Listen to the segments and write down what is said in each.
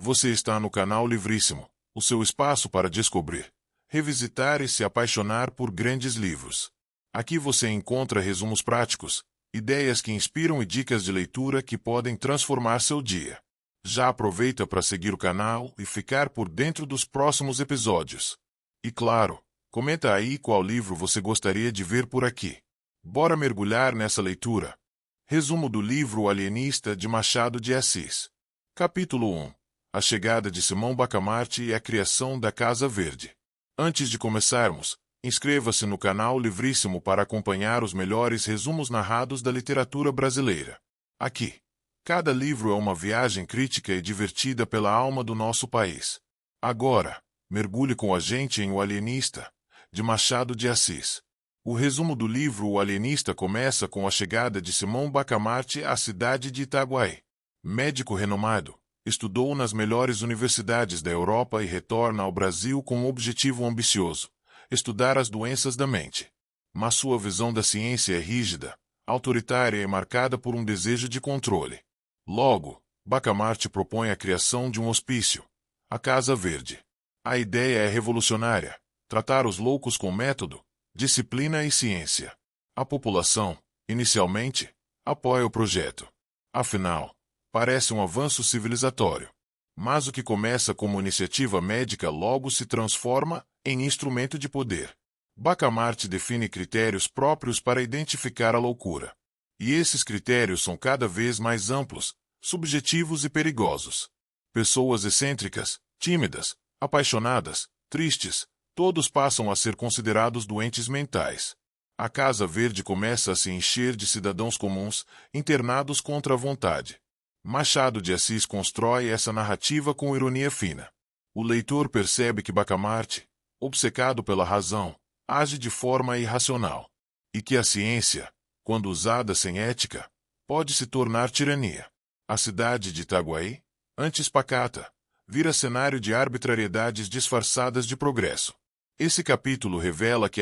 Você está no canal Livríssimo, o seu espaço para descobrir, revisitar e se apaixonar por grandes livros. Aqui você encontra resumos práticos, ideias que inspiram e dicas de leitura que podem transformar seu dia. Já aproveita para seguir o canal e ficar por dentro dos próximos episódios. E claro, comenta aí qual livro você gostaria de ver por aqui. Bora mergulhar nessa leitura. Resumo do livro O Alienista, de Machado de Assis. Capítulo 1. A chegada de Simão Bacamarte e a criação da Casa Verde. Antes de começarmos, inscreva-se no canal Livríssimo para acompanhar os melhores resumos narrados da literatura brasileira. Aqui, cada livro é uma viagem crítica e divertida pela alma do nosso país. Agora, mergulhe com a gente em O Alienista, de Machado de Assis. O resumo do livro O Alienista começa com a chegada de Simão Bacamarte à cidade de Itaguaí. Médico renomado, estudou nas melhores universidades da Europa e retorna ao Brasil com um objetivo ambicioso: estudar as doenças da mente. Mas sua visão da ciência é rígida, autoritária e marcada por um desejo de controle. Logo, Bacamarte propõe a criação de um hospício, a Casa Verde. A ideia é revolucionária: tratar os loucos com método, disciplina e ciência. A população, inicialmente, apoia o projeto. Afinal, parece um avanço civilizatório. Mas o que começa como iniciativa médica logo se transforma em instrumento de poder. Bacamarte define critérios próprios para identificar a loucura. E esses critérios são cada vez mais amplos, subjetivos e perigosos. Pessoas excêntricas, tímidas, apaixonadas, tristes, todos passam a ser considerados doentes mentais. A Casa Verde começa a se encher de cidadãos comuns, internados contra a vontade. Machado de Assis constrói essa narrativa com ironia fina. O leitor percebe que Bacamarte, obcecado pela razão, age de forma irracional. E que a ciência, quando usada sem ética, pode se tornar tirania. A cidade de Itaguaí, antes pacata, vira cenário de arbitrariedades disfarçadas de progresso. Esse capítulo revela que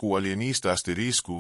o alienista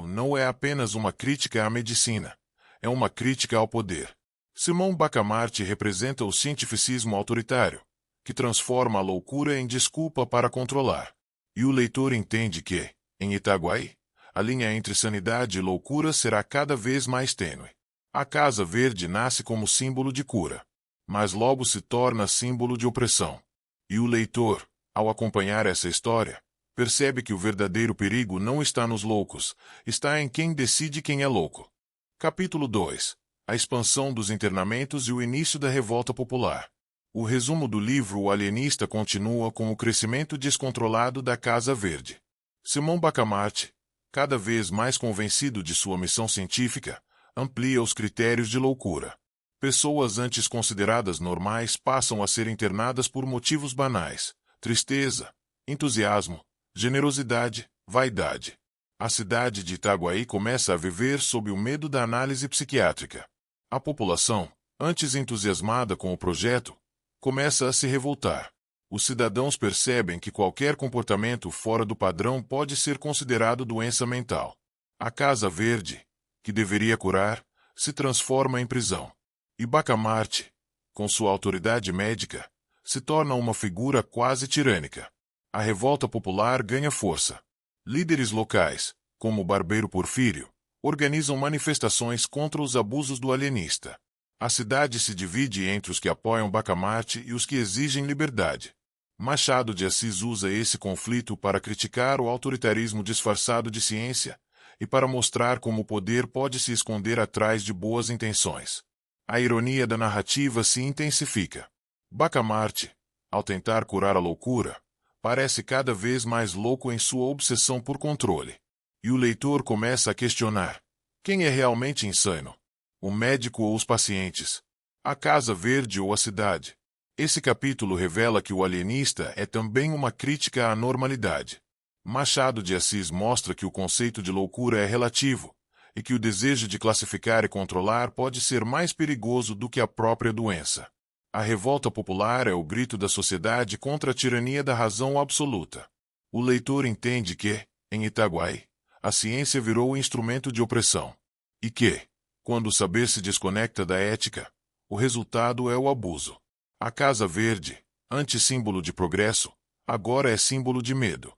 não é apenas uma crítica à medicina, é uma crítica ao poder. Simão Bacamarte representa o cientificismo autoritário, que transforma a loucura em desculpa para controlar. E o leitor entende que, em Itaguaí, a linha entre sanidade e loucura será cada vez mais tênue. A Casa Verde nasce como símbolo de cura, mas logo se torna símbolo de opressão. E o leitor, ao acompanhar essa história, percebe que o verdadeiro perigo não está nos loucos, está em quem decide quem é louco. Capítulo 2. A expansão dos internamentos e o início da revolta popular. O resumo do livro O Alienista continua com o crescimento descontrolado da Casa Verde. Simão Bacamarte, cada vez mais convencido de sua missão científica, amplia os critérios de loucura. Pessoas antes consideradas normais passam a ser internadas por motivos banais: tristeza, entusiasmo, generosidade, vaidade. A cidade de Itaguaí começa a viver sob o medo da análise psiquiátrica. A população, antes entusiasmada com o projeto, começa a se revoltar. Os cidadãos percebem que qualquer comportamento fora do padrão pode ser considerado doença mental. A Casa Verde, que deveria curar, se transforma em prisão. E Bacamarte, com sua autoridade médica, se torna uma figura quase tirânica. A revolta popular ganha força. Líderes locais, como o barbeiro Porfírio, organizam manifestações contra os abusos do alienista. A cidade se divide entre os que apoiam Bacamarte e os que exigem liberdade. Machado de Assis usa esse conflito para criticar o autoritarismo disfarçado de ciência e para mostrar como o poder pode se esconder atrás de boas intenções. A ironia da narrativa se intensifica. Bacamarte, ao tentar curar a loucura, parece cada vez mais louco em sua obsessão por controle. E o leitor começa a questionar: quem é realmente insano? O médico ou os pacientes? A Casa Verde ou a cidade? Esse capítulo revela que O Alienista é também uma crítica à normalidade. Machado de Assis mostra que o conceito de loucura é relativo, e que o desejo de classificar e controlar pode ser mais perigoso do que a própria doença. A revolta popular é o grito da sociedade contra a tirania da razão absoluta. O leitor entende que, em Itaguaí, a ciência virou instrumento de opressão. E que, quando o saber se desconecta da ética, o resultado é o abuso. A Casa Verde, antissímbolo de progresso, agora é símbolo de medo.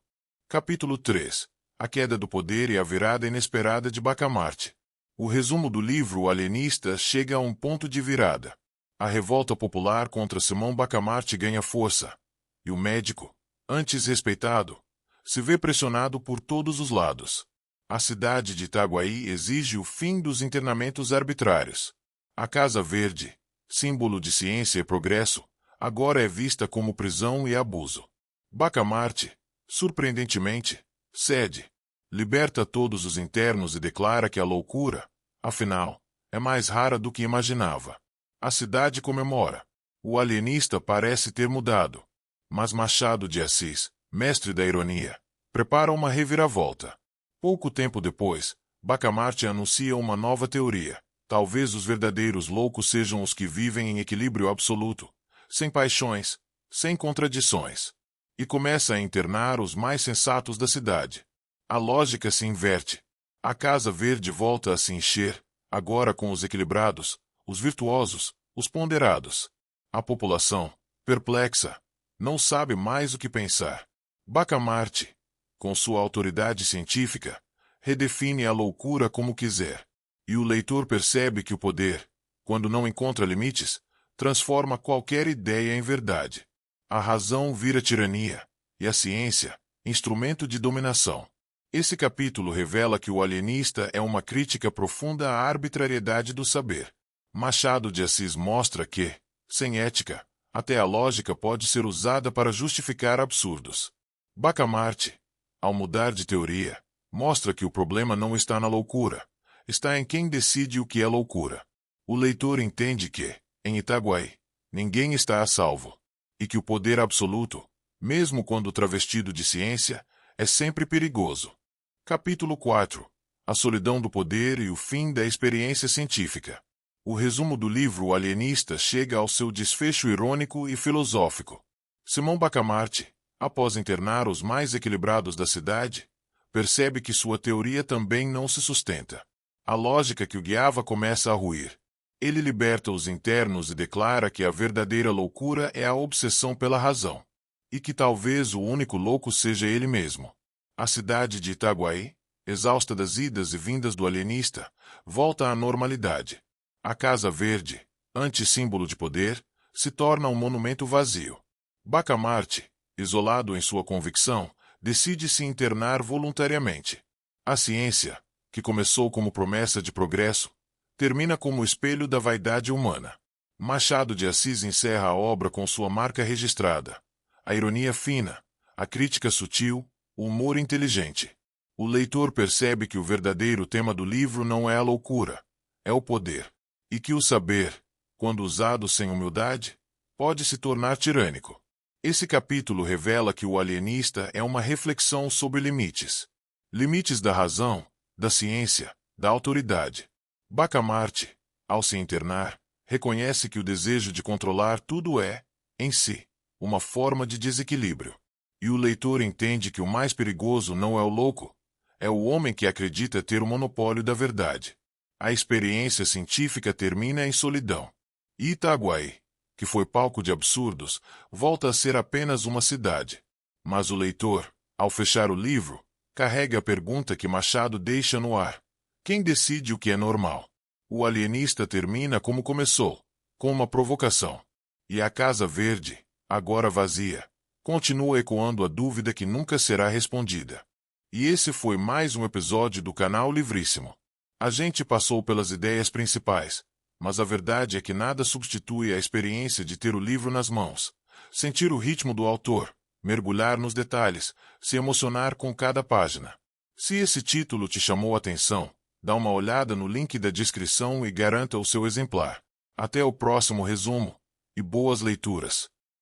Capítulo 3. A queda do poder e a virada inesperada de Bacamarte. O resumo do livro O Alienista chega a um ponto de virada. A revolta popular contra Simão Bacamarte ganha força, e o médico, antes respeitado, se vê pressionado por todos os lados. A cidade de Itaguaí exige o fim dos internamentos arbitrários. A Casa Verde, símbolo de ciência e progresso, agora é vista como prisão e abuso. Bacamarte, surpreendentemente, cede, liberta todos os internos e declara que a loucura, afinal, é mais rara do que imaginava. A cidade comemora. O alienista parece ter mudado. Mas Machado de Assis, mestre da ironia, prepara uma reviravolta. Pouco tempo depois, Bacamarte anuncia uma nova teoria. Talvez os verdadeiros loucos sejam os que vivem em equilíbrio absoluto, sem paixões, sem contradições. E começa a internar os mais sensatos da cidade. A lógica se inverte. A Casa Verde volta a se encher, agora com os equilibrados, os virtuosos, os ponderados. A população, perplexa, não sabe mais o que pensar. Bacamarte, com sua autoridade científica, redefine a loucura como quiser. E o leitor percebe que o poder, quando não encontra limites, transforma qualquer ideia em verdade. A razão vira tirania, e a ciência, instrumento de dominação. Esse capítulo revela que o alienista é uma crítica profunda à arbitrariedade do saber. Machado de Assis mostra que, sem ética, até a lógica pode ser usada para justificar absurdos. Bacamarte, ao mudar de teoria, mostra que o problema não está na loucura, está em quem decide o que é loucura. O leitor entende que, em Itaguaí, ninguém está a salvo, e que o poder absoluto, mesmo quando travestido de ciência, é sempre perigoso. Capítulo 4. A solidão do poder e o fim da experiência científica. O resumo do livro O Alienista chega ao seu desfecho irônico e filosófico. Simão Bacamarte, após internar os mais equilibrados da cidade, percebe que sua teoria também não se sustenta. A lógica que o guiava começa a ruir. Ele liberta os internos e declara que a verdadeira loucura é a obsessão pela razão, e que talvez o único louco seja ele mesmo. A cidade de Itaguaí, exausta das idas e vindas do alienista, volta à normalidade. A Casa Verde, antissímbolo de poder, se torna um monumento vazio. Bacamarte, isolado em sua convicção, decide se internar voluntariamente. A ciência, que começou como promessa de progresso, termina como espelho da vaidade humana. Machado de Assis encerra a obra com sua marca registrada. A ironia fina, a crítica sutil, o humor inteligente. O leitor percebe que o verdadeiro tema do livro não é a loucura, é o poder. E que o saber, quando usado sem humildade, pode se tornar tirânico. Esse capítulo revela que o alienista é uma reflexão sobre limites. Limites da razão, da ciência, da autoridade. Bacamarte, ao se internar, reconhece que o desejo de controlar tudo é, em si, uma forma de desequilíbrio. E o leitor entende que o mais perigoso não é o louco, é o homem que acredita ter o monopólio da verdade. A experiência científica termina em solidão. E Itaguaí, que foi palco de absurdos, volta a ser apenas uma cidade. Mas o leitor, ao fechar o livro, carrega a pergunta que Machado deixa no ar. Quem decide o que é normal? O alienista termina como começou, com uma provocação. E a Casa Verde, agora vazia, continua ecoando a dúvida que nunca será respondida. E esse foi mais um episódio do canal Livríssimo. A gente passou pelas ideias principais, mas a verdade é que nada substitui a experiência de ter o livro nas mãos, sentir o ritmo do autor, mergulhar nos detalhes, se emocionar com cada página. Se esse título te chamou a atenção, dá uma olhada no link da descrição e garanta o seu exemplar. Até o próximo resumo, e boas leituras!